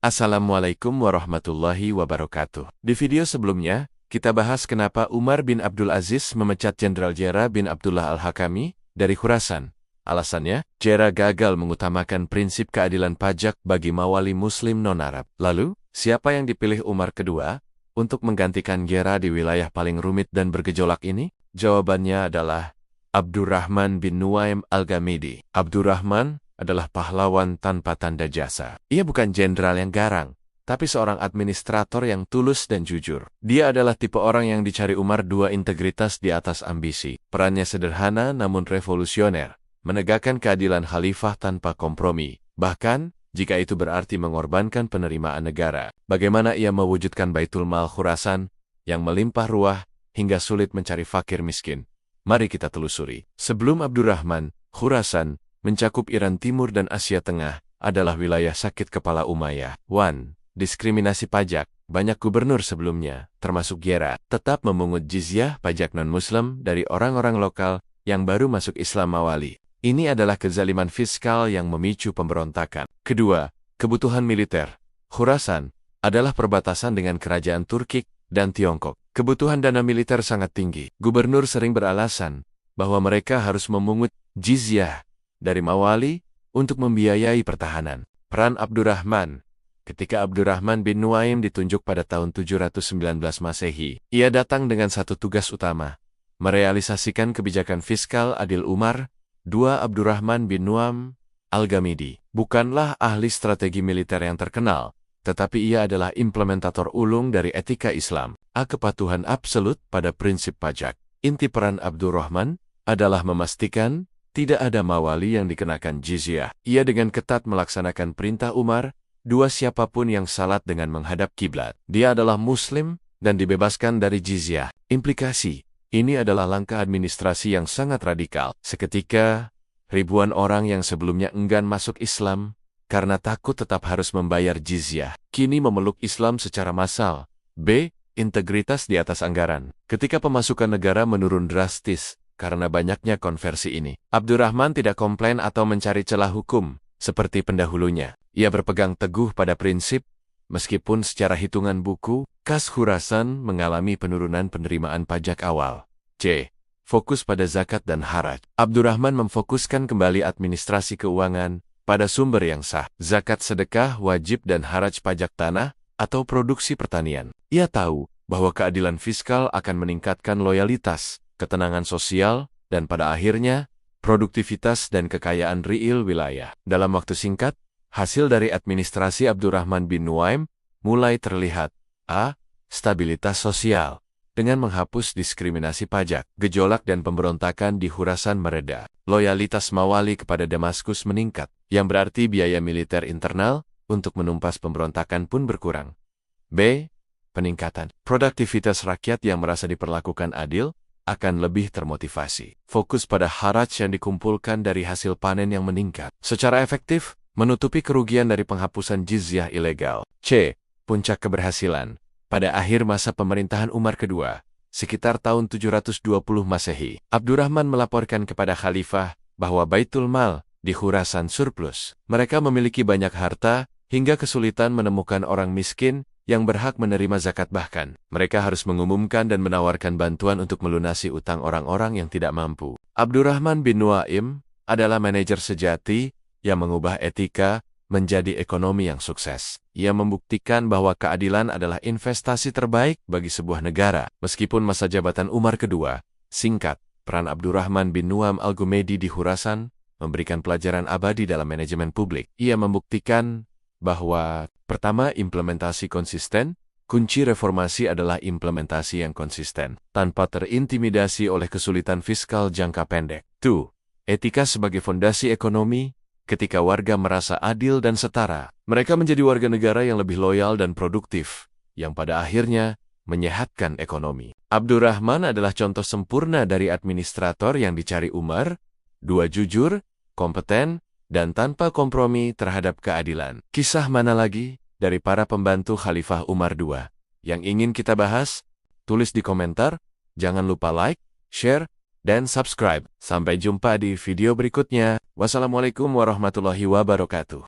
Assalamualaikum warahmatullahi wabarakatuh. Di video sebelumnya, kita bahas kenapa Umar bin Abdul Aziz memecat Jenderal Jera bin Abdullah Al-Hakami dari Khurasan. Alasannya, Jera gagal mengutamakan prinsip keadilan pajak bagi mawali muslim non-Arab. Lalu, siapa yang dipilih Umar kedua untuk menggantikan Jera di wilayah paling rumit dan bergejolak ini? Jawabannya adalah Abdurrahman bin Nuaim Al-Ghamidi. Abdurrahman adalah pahlawan tanpa tanda jasa. Ia bukan jenderal yang garang, tapi seorang administrator yang tulus dan jujur. Dia adalah tipe orang yang dicari Umar, dua integritas di atas ambisi. Perannya sederhana namun revolusioner, menegakkan keadilan khalifah tanpa kompromi. Bahkan, jika itu berarti mengorbankan penerimaan negara. Bagaimana ia mewujudkan Baitul Mal Khurasan yang melimpah ruah hingga sulit mencari fakir miskin? Mari kita telusuri. Sebelum Abdurrahman, Khurasan mencakup Iran Timur dan Asia Tengah, adalah wilayah sakit kepala Umayyah. 1. Diskriminasi pajak. Banyak gubernur sebelumnya, termasuk Jera, tetap memungut jizyah pajak non-Muslim dari orang-orang lokal yang baru masuk Islam mawali. Ini adalah kezaliman fiskal yang memicu pemberontakan. Kedua, kebutuhan militer. Khurasan adalah perbatasan dengan kerajaan Turki dan Tiongkok. Kebutuhan dana militer sangat tinggi. Gubernur sering beralasan bahwa mereka harus memungut jizyah dari mawali untuk membiayai pertahanan. Peran Abdurrahman. Ketika Abdurrahman bin Nuaim ditunjuk pada tahun 719 Masehi, ia datang dengan satu tugas utama, merealisasikan kebijakan fiskal adil Umar. 2. Abdurrahman bin Nuaim Al-Ghamidi bukanlah ahli strategi militer yang terkenal, tetapi ia adalah implementator ulung dari etika Islam, kepatuhan absolut pada prinsip pajak. Inti peran Abdurrahman adalah memastikan tidak ada mawali yang dikenakan jizyah. Ia dengan ketat melaksanakan perintah Umar. 2. Siapapun yang salat dengan menghadap kiblat, dia adalah muslim dan dibebaskan dari jizyah. Implikasi, ini adalah langkah administrasi yang sangat radikal. Seketika, ribuan orang yang sebelumnya enggan masuk Islam karena takut tetap harus membayar jizyah, kini memeluk Islam secara massal. B. Integritas di atas anggaran. Ketika pemasukan negara menurun drastis karena banyaknya konversi ini, Abdurrahman tidak komplain atau mencari celah hukum seperti pendahulunya. Ia berpegang teguh pada prinsip, meskipun secara hitungan buku, kas Khurasan mengalami penurunan penerimaan pajak awal. C. Fokus pada zakat dan haraj. Abdurrahman memfokuskan kembali administrasi keuangan pada sumber yang sah, zakat, sedekah, wajib dan haraj pajak tanah atau produksi pertanian. Ia tahu bahwa keadilan fiskal akan meningkatkan loyalitas, ketenangan sosial, dan pada akhirnya, produktivitas dan kekayaan real wilayah. Dalam waktu singkat, hasil dari administrasi Abdurrahman bin Nuaim mulai terlihat. A. Stabilitas sosial. Dengan menghapus diskriminasi pajak, gejolak dan pemberontakan di Khurasan mereda. Loyalitas mawali kepada Damaskus meningkat, yang berarti biaya militer internal untuk menumpas pemberontakan pun berkurang. B. Peningkatan produktivitas rakyat yang merasa diperlakukan adil akan lebih termotivasi. Fokus pada haraj yang dikumpulkan dari hasil panen yang meningkat, secara efektif menutupi kerugian dari penghapusan jizyah ilegal. C. Puncak keberhasilan. Pada akhir masa pemerintahan Umar kedua, sekitar tahun 720 Masehi, Abdurrahman melaporkan kepada khalifah bahwa Baitul Mal di Khurasan surplus. Mereka memiliki banyak harta hingga kesulitan menemukan orang miskin yang berhak menerima zakat. Bahkan, mereka harus mengumumkan dan menawarkan bantuan untuk melunasi utang orang-orang yang tidak mampu. Abdurrahman bin Nuaim adalah manajer sejati yang mengubah etika menjadi ekonomi yang sukses. Ia membuktikan bahwa keadilan adalah investasi terbaik bagi sebuah negara. Meskipun masa jabatan Umar kedua singkat, peran Abdurrahman bin Nuaim Al-Ghamidi di Khurasan memberikan pelajaran abadi dalam manajemen publik. Ia membuktikan bahwa pertama, implementasi konsisten. Kunci reformasi adalah implementasi yang konsisten, tanpa terintimidasi oleh kesulitan fiskal jangka pendek. 2. Etika sebagai fondasi ekonomi. Ketika warga merasa adil dan setara, mereka menjadi warga negara yang lebih loyal dan produktif, yang pada akhirnya menyehatkan ekonomi. Abdurrahman adalah contoh sempurna dari administrator yang dicari Umar. 2. Jujur, kompeten, dan tanpa kompromi terhadap keadilan. Kisah mana lagi dari para pembantu Khalifah Umar II yang ingin kita bahas? Tulis di komentar, jangan lupa like, share, dan subscribe. Sampai jumpa di video berikutnya. Wassalamualaikum warahmatullahi wabarakatuh.